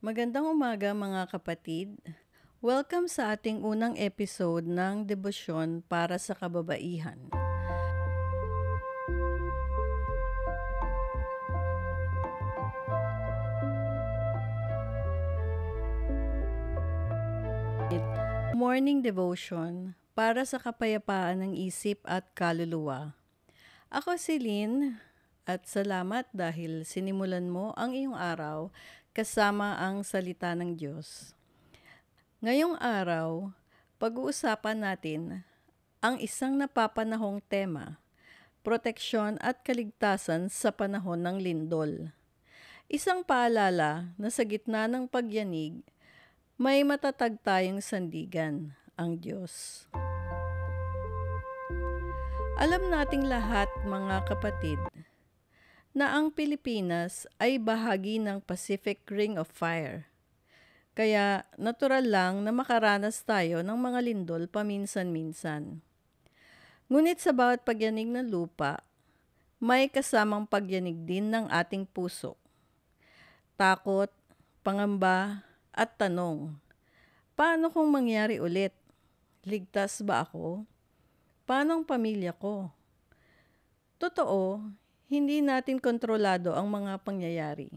Magandang umaga mga kapatid. Welcome sa ating unang episode ng Debosyon para sa Kababaihan. Morning Devotion para sa kapayapaan ng isip at kaluluwa. Ako si Lynn at salamat dahil sinimulan mo ang iyong araw kasama ang salita ng Diyos. Ngayong araw, pag-uusapan natin ang isang napapanahong tema, proteksyon at kaligtasan sa panahon ng lindol. Isang paalala na sa gitna ng pagyanig, may matatag tayong sandigan, ang Diyos. Alam nating lahat mga kapatid na ang Pilipinas ay bahagi ng Pacific Ring of Fire. Kaya natural lang na makaranas tayo ng mga lindol paminsan-minsan. Ngunit sa bawat pagyanig ng lupa, may kasamang pagyanig din ng ating puso. Takot, pangamba, at tanong, paano kung mangyari ulit? Ligtas ba ako? Paano ang pamilya ko? Totoo, hindi natin kontrolado ang mga pangyayari.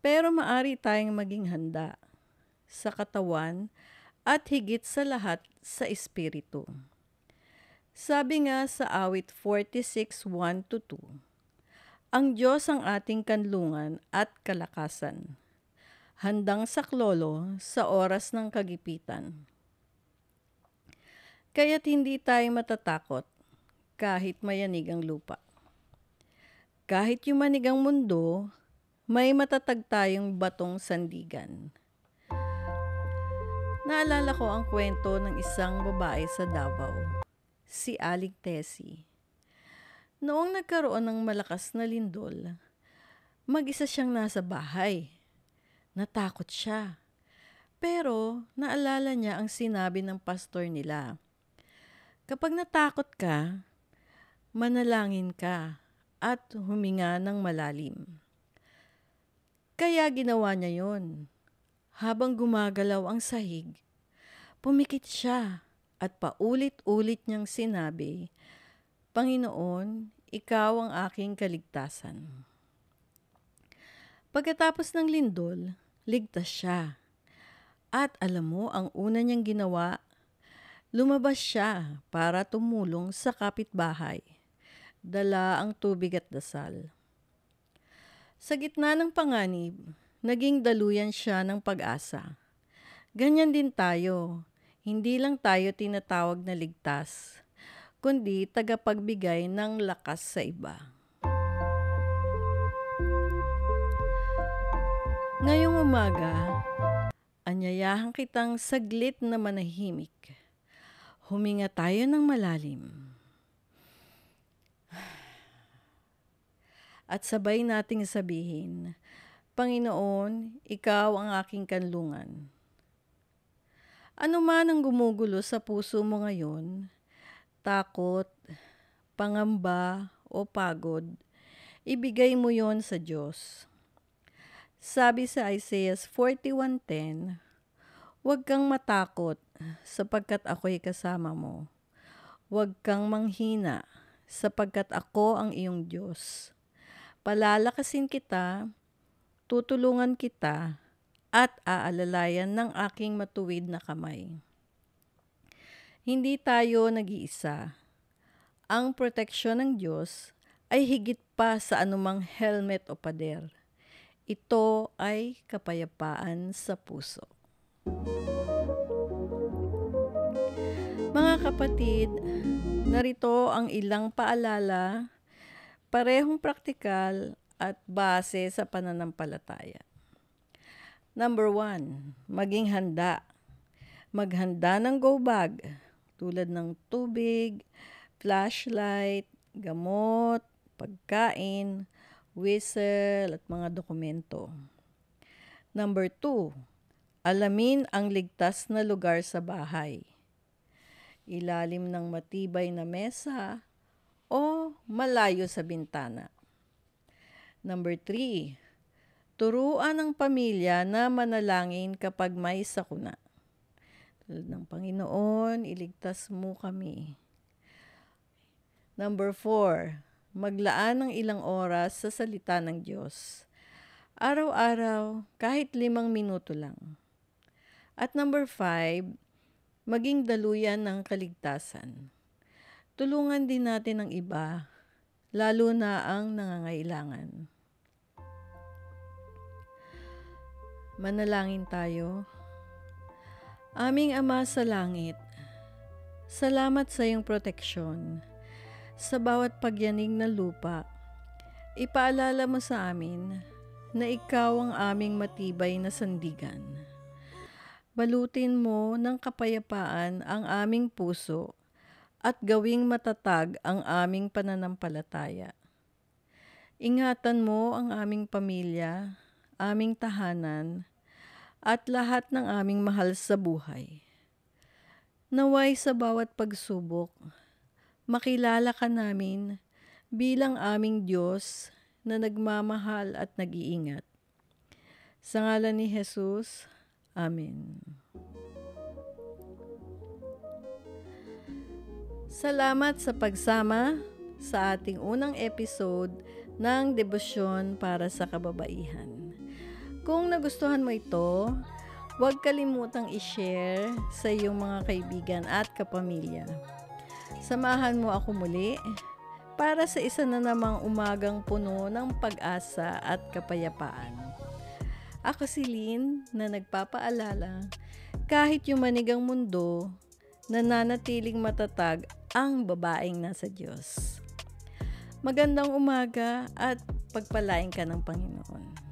Pero maari tayong maging handa sa katawan at higit sa lahat sa espiritu. Sabi nga sa awit 46:1-2, ang Diyos ang ating kanlungan at kalakasan, handang saklolo sa oras ng kagipitan. Kaya't hindi tayo matatakot kahit mayanig ang lupa. Kahit yumanig ang mundo, may matatag tayong batong sandigan. Naalala ko ang kwento ng isang babae sa Davao, si Aling Tessie. Noong nagkaroon ng malakas na lindol, mag-isa siyang nasa bahay. Natakot siya. Pero naalala niya ang sinabi ng pastor nila. Kapag natakot ka, manalangin ka at huminga ng malalim. Kaya ginawa niya yon. Habang gumagalaw ang sahig, pumikit siya at paulit-ulit niyang sinabi, Panginoon, Ikaw ang aking kaligtasan. Pagkatapos ng lindol, ligtas siya. At alam mo, ang una niyang ginawa, lumabas siya para tumulong sa kapitbahay. Dala ang tubig at dasal. Sa gitna ng panganib, naging daluyan siya ng pag-asa. Ganyan din tayo. Hindi lang tayo tinatawag na ligtas, kundi tagapagbigay ng lakas sa iba. Ngayong umaga, anyayahan kitang saglit na manahimik. Huminga tayo ng malalim. At sabay nating sabihin, Panginoon, Ikaw ang aking kanlungan. Ano man ang gumugulo sa puso mo ngayon, takot, pangamba o pagod, ibigay mo yon sa Diyos. Sabi sa Isaiah 41:10, huwag kang matakot sapagkat ako'y kasama mo. Huwag kang manghina sapagkat ako ang iyong Diyos. Palalakasin kita, tutulungan kita, at aalalayan ng aking matuwid na kamay. Hindi tayo nag-iisa. Ang proteksyon ng Diyos ay higit pa sa anumang helmet o pader. Ito ay kapayapaan sa puso. Mga kapatid, narito ang ilang paalala, parehong praktikal at base sa pananampalataya. Number 1, maging handa. Maghanda ng go bag tulad ng tubig, flashlight, gamot, pagkain, whistle at mga dokumento. Number 2, alamin ang ligtas na lugar sa bahay. Ilalim ng matibay na mesa o malayo sa bintana. Number 3, Turuan ang pamilya na manalangin kapag may sakuna. Tulad ng Panginoon, iligtas mo kami. Number 4, maglaan ng ilang oras sa salita ng Diyos. Araw-araw, kahit 5 minuto lang. At number 5, maging daluyan ng kaligtasan. Tulungan din natin ang iba, lalo na ang nangangailangan. Manalangin tayo. Aming Ama sa langit, salamat sa iyong proteksyon. Sa bawat pagyanig ng lupa, ipaalala mo sa amin na ikaw ang aming matibay na sandigan. Balutin mo ng kapayapaan ang aming puso at gawing matatag ang aming pananampalataya. Ingatan mo ang aming pamilya, aming tahanan, at lahat ng aming mahal sa buhay. Naway sa bawat pagsubok, makilala ka namin bilang aming Diyos na nagmamahal at nag-iingat. Sa ngalan ni Jesus, Amen. Salamat sa pagsama sa ating unang episode ng Debosyon para sa Kababaihan. Kung nagustuhan mo ito, huwag kalimutang i-share sa iyong mga kaibigan at kapamilya. Samahan mo ako muli para sa isa na namang umagang puno ng pag-asa at kapayapaan. Ako si Lynn na nagpapaalala, kahit yumanig ang mundo, nananatiling matatag ang babaeng nasa Diyos. Magandang umaga at pagpalain ka ng Panginoon.